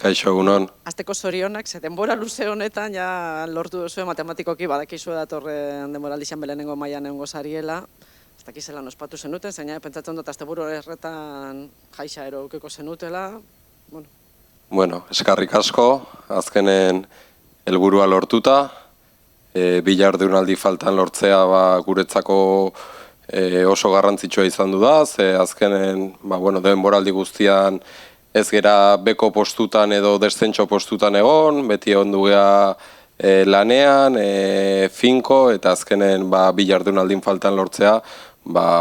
kaixo egunon. Azteko zorionak, ze denbora luze honetan, ja lortu duzu matematikoki badakizu datorren denboraldixan belenengo mailan egongo zariela. Ez dakizelan ospatu zenuten, zeina pentsatzen dut asteburu erretan jaixa eukiko zenutela. Bueno, eskarrik asko, azkenen helburua lortuta, bi jardunaldi faltan lortzea guretzako oso garrantzitsua izan du da, ze azkenen denboraldi guztian ez gera beko postutan edo deszentzio postutan egon, beti egon dugea lanean, finko, eta azkenen bi jardunaldin faltan lortzea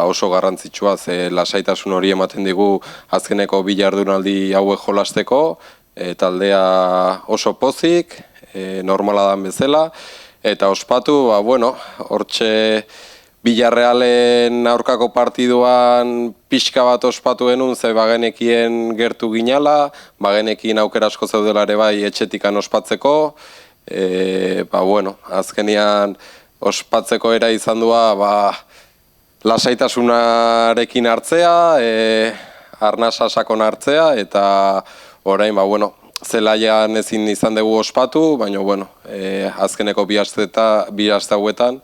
oso garrantzitsua, ze lasaitasun hori ematen digu azkeneko bi jardunaldi hauek jolasteko, taldea oso pozik, normala dan bezala, eta ospatu, hortxe Villarrealen aurkako partiduan pixka bat ospatu genuen, ze bagenekien gertu ginala, bagenekien aukera asko zeudela ere bai etxetikan ospatzeko. Azkenean ospatzeko era izan dua lasaitasunarekin hartzea, arnasa sakon hartzea, eta orain, zelaian ezin izan dugu ospatu, baina, azkeneko bi aste hauetan,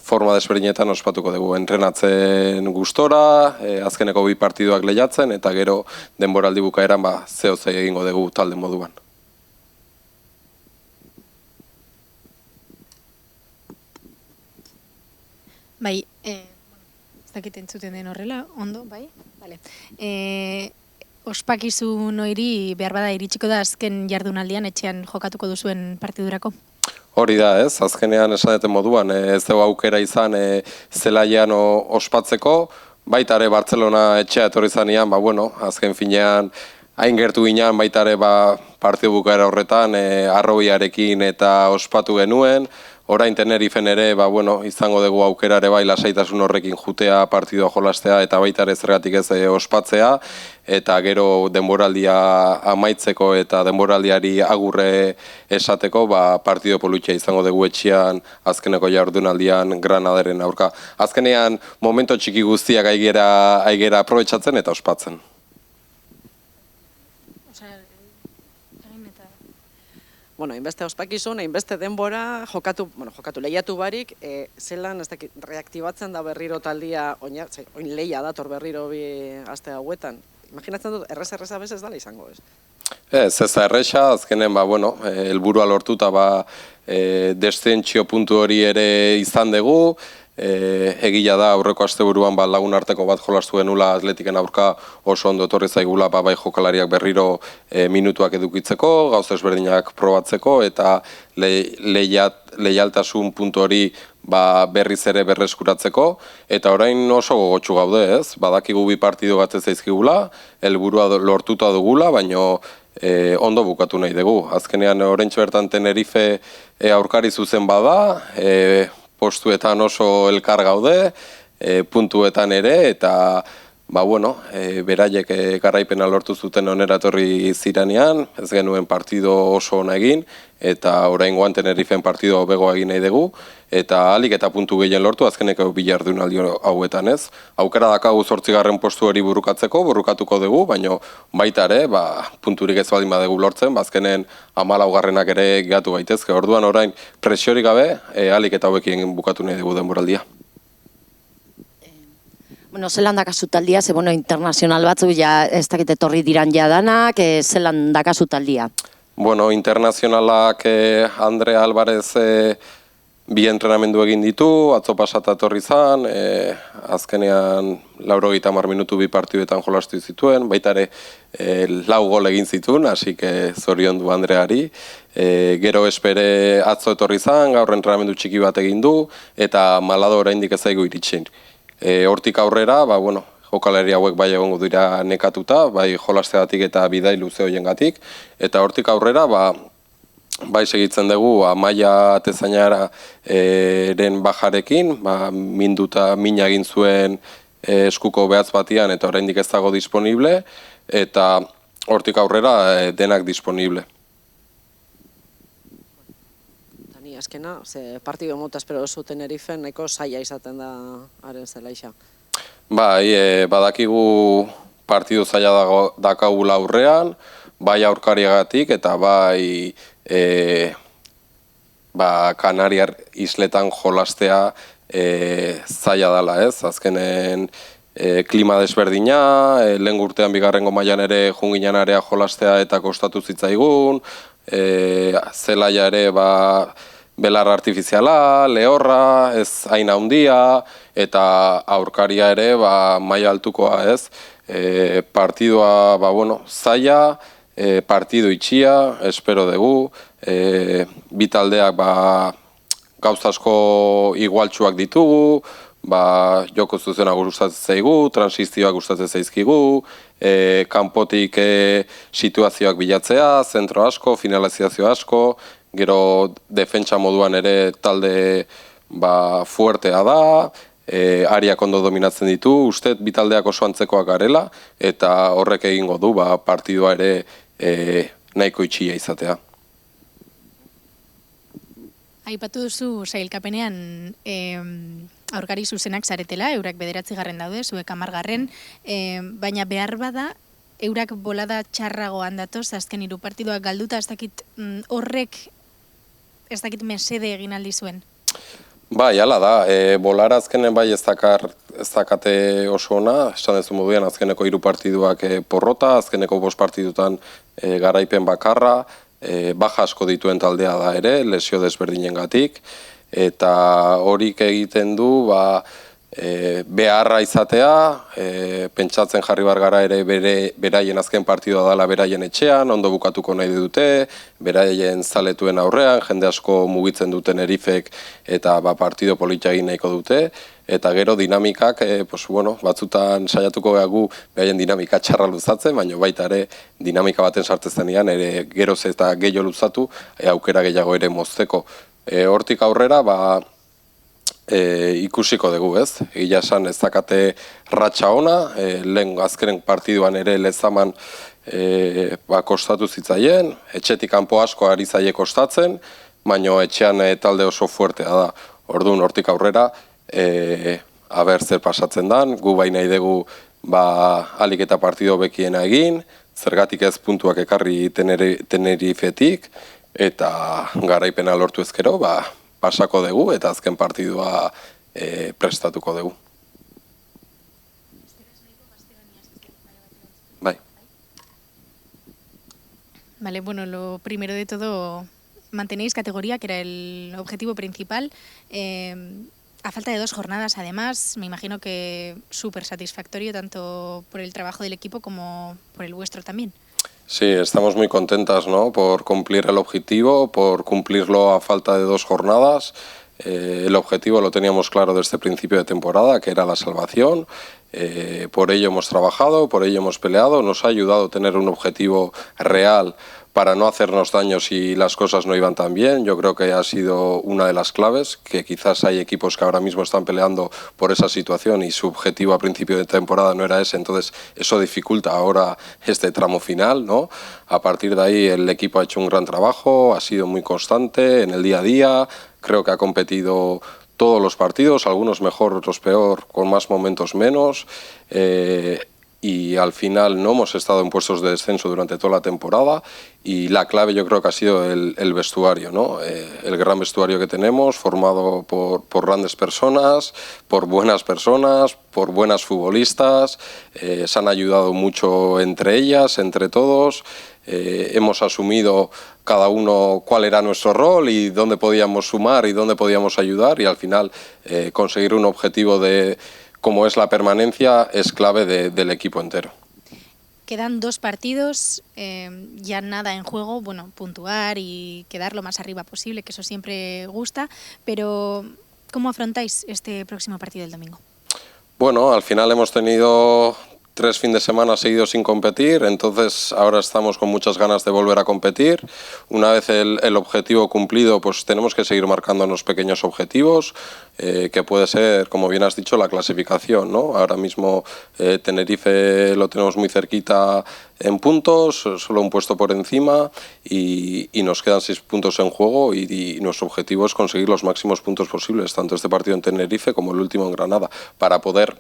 forma desberdinetan ospatuko dugu, entrenatzen gustora, azkeneko bi partiduak lehiatzen, eta gero denboraldi bukaeran zehozei egingo dugu talde moduan. Bai, ez dakit entzuten den horrela, ondo, bai? Bale. Ospakizun hori behar bada iritsiko da azken jardunaldian etxean jokatuko duzuen partidurako? Hori da, ez? Azkenean esan duten moduan, ez dugu aukera izan zelaian ospatzeko, baita ere Bartzelona etxea etorri zanean, azken finean hain gertu ginean, baita ere partidu bukaera horretan, arrobiarekin eta ospatu genuen, orain Tenerifen ere, izango dugu aukera ere bai lasaitasun horrekin jutea partidua jolastea eta baita ere zergatik ez ospatzea, eta gero denboraldia amaitzeko eta denboraldiari agurre esateko, partido polutxea izango dugu etxean azkeneko jardunaldian Granadaren aurka. Azkenean momento txiki guztiak aigera aprobetxatzen eta ospatzen. Hainbeste ospakizun, hainbeste denbora, jokatu lehiatu barik, zelan reaktibatzen da berriro taldia, oin lehia dator berriro bi aste hauetan. Imaginatzen dut, erreza bez ez dala izango, ez? Ez da erresa, azkenen, helburua lortuta, deszentzio puntu hori ere izan dugu, egila da aurreko asteburuan lagun arteko bat jolastu genula Atletiken aurka oso ondo etorri zaigula bai jokalariak berriro minutuak edukitzeko, gauza ezberdinak probatzeko eta leialtasun puntu hori berriz ere berreskuratzeko, eta orain oso gogotsu gaude, ez? Badakigu bi partidu gatzez zaizkigula, helburua lortuta dugula, baino ondo bukatu nahi dugu. Azkenean oraintxe bertan Tenerife aurkari zuzen bada, postuetan oso elkar gaude, puntuetan ere, eta beraiek garaipena lortu zuten onera etorri ziranean, ez genuen partido oso ona egin, eta oraingoan Tenerifen partido hobegoa egin nahi dugu, eta ahalik eta puntu gehien lortu azkeneko bi jardunaldi hauetan, ez? Aukera dakagu 8. postu hori burukatuko dugu, baina baita ere, punturik ez baldin badugu lortzen, azkenen 14. ere gatu gaitezke. Orduan orain presiorik gabe, ahalik eta hauekin bukatu nahi dugu denboraldia. Zelan dakazu taldia, ze internazional batzu ez dakit etorri diran jadanak, zelan dakazu taldia? Internazionalak Andre Alvarez bi entrenamendu egin ditu, atzo pasata etorri zan, azkenean 90 minutu bi partiduetan jolastu zituen, baita ere 4 gol egin zituen, hasi zorion du Andreari. Gero espere atzo etorri zan, gaur entrenamendu txiki bat egin du, eta Malado oraindik ez zaigu iritsin. Hortik aurrera, jokalari hauek bai egongo dira nekatuta, bai jolasteagatik eta bidai luze hoiengatik, eta hortik aurrera, bai segitzen dugu Amaia Atezainaren bajarekin, minduta mina egin zuen eskuko behatz batian eta oraindik ez dago disponible, eta hortik aurrera denak disponible. Azkena, partido mota espero duzu Tenerifen, nahiko zaila izaten da haren zelaixa. Badakigu partidu zaila dakagula aurrean, bai aurkariagatik eta bai Kanariar isletan jolastea zaila dela, ez? Azkenen klima desberdina, lehen urtean bigarrengo mailan ere junginan area jolastea eta kostatu zitzaigun, zelaia ere belar artifiziala, lehorra, ez hain handia, eta aurkaria ere maila altukoa, ez? Partidua, zaila, partidu itxia, espero dugu, bi taldeak gauza asko igualtsuak ditugu, joko zuzena gustatzen zaigu, transizioak gustatzen zaizkigu, kanpotik situazioak bilatzea, zentro asko, finalizazio asko, gero defentsa moduan ere talde fuertea da, ariak ondo dominatzen ditu, uste bi taldeak oso antzekoak garela, eta horrek egingo du partidua ere nahiko itxia izatea. Aipatu duzu sailkapenean aurkari zuzenak zaretela, eurak 9. daude, zuek 10. Baina behar bada, eurak bolada txarragoan datoz, azken 3 partiduak galduta, ez dakit horrek, ez dakit mesede egin aldi zuen. Bai, hala da, bolara azkenen bai ez dakate oso ona, esan dezu moduan azkeneko 3 partiduak porrota, azkeneko 5 partidutan garaipen bakarra, baja asko dituen taldea da ere, lesio desberdinengatik, eta horik egiten du beharra izatea, pentsatzen jarri bar gara ere beraien azken partidua dela beraien etxean, ondo bukatuko nahi dute, beraien zaletuen aurrean, jende asko mugitzen duten erifek eta partido politia egin nahiko dute, eta gero dinamikak, batzutan saiatuko gagu beraien dinamika txarra luzatzen, baina baita ere dinamika baten sartzen denean, ere geroz eta gehiago luzatu, aukera gehiago ere mozteko. Hortik aurrera, ikusiko dugu, ez? Egia esan ez dakate ratxa ona, lehen azkenen partiduan ere lezaman kostatu zitzaien, etxetik kanpo asko ari zaie kostatzen, baina etxean talde oso fuertea da. Orduan, hortik aurrera, aber zer pasatzen dan, gu bai nahi dugu alik eta partido bekiena egin, zergatik ez puntuak ekarri Tenerifetik, eta garaipena lortu ezkero, pasako dugu eta azken partidua prestatuko dugu. Bai. Vale, bueno, lo primero de todo, mantenéis categoría, que era el objetivo principal. A falta de 2 jornadas, además, me imagino que súper satisfactorio, tanto por el trabajo del equipo como por el vuestro también. Sí, estamos muy contentas, ¿no?, por cumplir el objetivo, por cumplirlo a falta de 2 jornadas. El objetivo lo teníamos claro desde el principio de temporada, que era la salvación. Por ello hemos trabajado, por ello hemos peleado. Nos ha ayudado a tener un objetivo real para no hacernos daño si las cosas no iban tan bien. Yo creo que ha sido una de las claves, que quizás hay equipos que ahora mismo están peleando por esa situación y su objetivo a principio de temporada no era ese, entonces eso dificulta ahora este tramo final, ¿no? A partir de ahí el equipo ha hecho un gran trabajo, ha sido muy constante en el día a día, creo que ha competido todos los partidos, algunos mejor, otros peor, con más momentos menos, y al final no hemos estado en puestos de descenso durante toda la temporada, y la clave yo creo que ha sido el vestuario, ¿no? El gran vestuario que tenemos, formado por grandes personas, por buenas futbolistas, se han ayudado mucho entre ellas, entre todos, hemos asumido cada uno cuál era nuestro rol y dónde podíamos sumar y dónde podíamos ayudar, y al final conseguir un objetivo como es la permanencia, es clave del equipo entero. Quedan 2 partidos, ya nada en juego, bueno, puntuar y quedar lo más arriba posible, que eso siempre gusta, pero ¿cómo afrontáis este próximo partido del domingo? Bueno, al final hemos tenido 3 fines de semana seguidos sin competir, entonces ahora estamos con muchas ganas de volver a competir. Una vez el objetivo cumplido, pues tenemos que seguir marcándonos pequeños objetivos, que puede ser, como bien has dicho, la clasificación, ¿no? Ahora mismo Tenerife lo tenemos muy cerquita en puntos, solo un puesto por encima, y nos quedan 6 puntos en juego, y nuestro objetivo es conseguir los máximos puntos posibles, tanto este partido en Tenerife como el último en Granada, para poder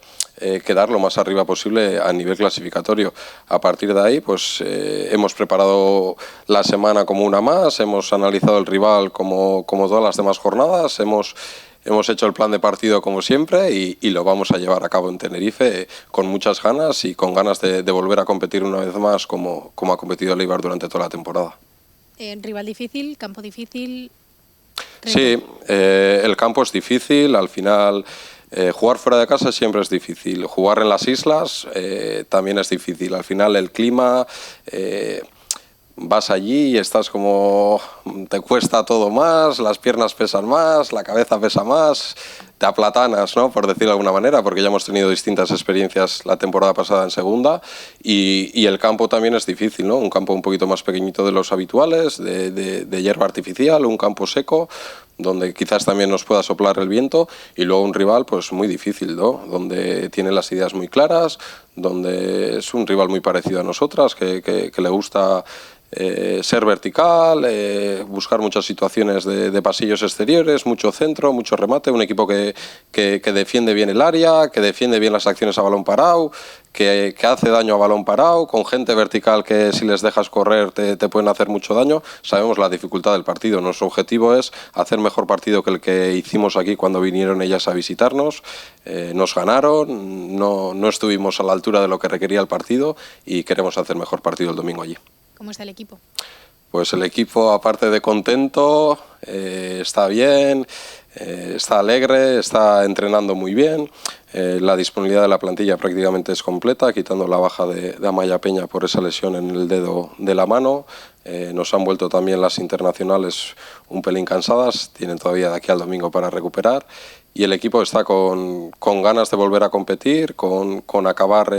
quedar lo más arriba posible a nivel clasificatorio. A partir de ahí, pues hemos preparado la semana como una más, hemos analizado el rival como todas las demás jornadas, hemos hecho el plan de partido como siempre y lo vamos a llevar a cabo en Tenerife con muchas ganas y con ganas de volver a competir una vez más como ha competido el Eibar durante toda la temporada. Rival difícil, campo difícil. Sí, el campo es difícil, al final jugar fuera de casa siempre es difícil, jugar en las islas también es difícil, al final el clima, vas allí y estás como, te cuesta todo más, las piernas pesan más, la cabeza pesa más, te aplatanas, ¿no?, por decirlo de alguna manera, porque ya hemos tenido distintas experiencias la temporada pasada en segunda y el campo también es difícil, ¿no?, un campo un poquito más pequeñito de los habituales, de hierba artificial, un campo seco, donde quizás también nos pueda soplar el viento, y luego un rival pues muy difícil, ¿no?, donde tiene las ideas muy claras, donde es un rival muy parecido a nosotras, que le gusta ser vertical, buscar muchas situaciones de pasillos exteriores, mucho centro, mucho remate, un equipo que defiende bien el área, que defiende bien las acciones a balón parado, que hace daño a balón parado, con gente vertical que si les dejas correr te pueden hacer mucho daño. Sabemos la dificultad del partido, nuestro objetivo es hacer mejor partido que el que hicimos aquí cuando vinieron ellas a visitarnos, nos ganaron, no estuvimos a la altura de lo que requería el partido y queremos hacer mejor partido el domingo allí. ¿Cómo está el equipo? Pues el equipo, aparte de contento, está bien, está alegre, está entrenando muy bien. La disponibilidad de la plantilla prácticamente es completa, quitando la baja de Amaya Peña por esa lesión en el dedo de la mano. Nos han vuelto también las internacionales un pelín cansadas, tienen todavía de aquí al domingo para recuperar. Y el equipo está con ganas de volver a competir, con acabar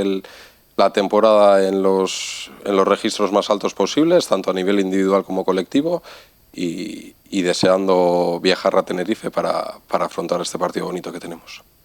la temporada en los registros más altos posibles, tanto a nivel individual como colectivo, y deseando viajar a Tenerife para afrontar este partido bonito que tenemos.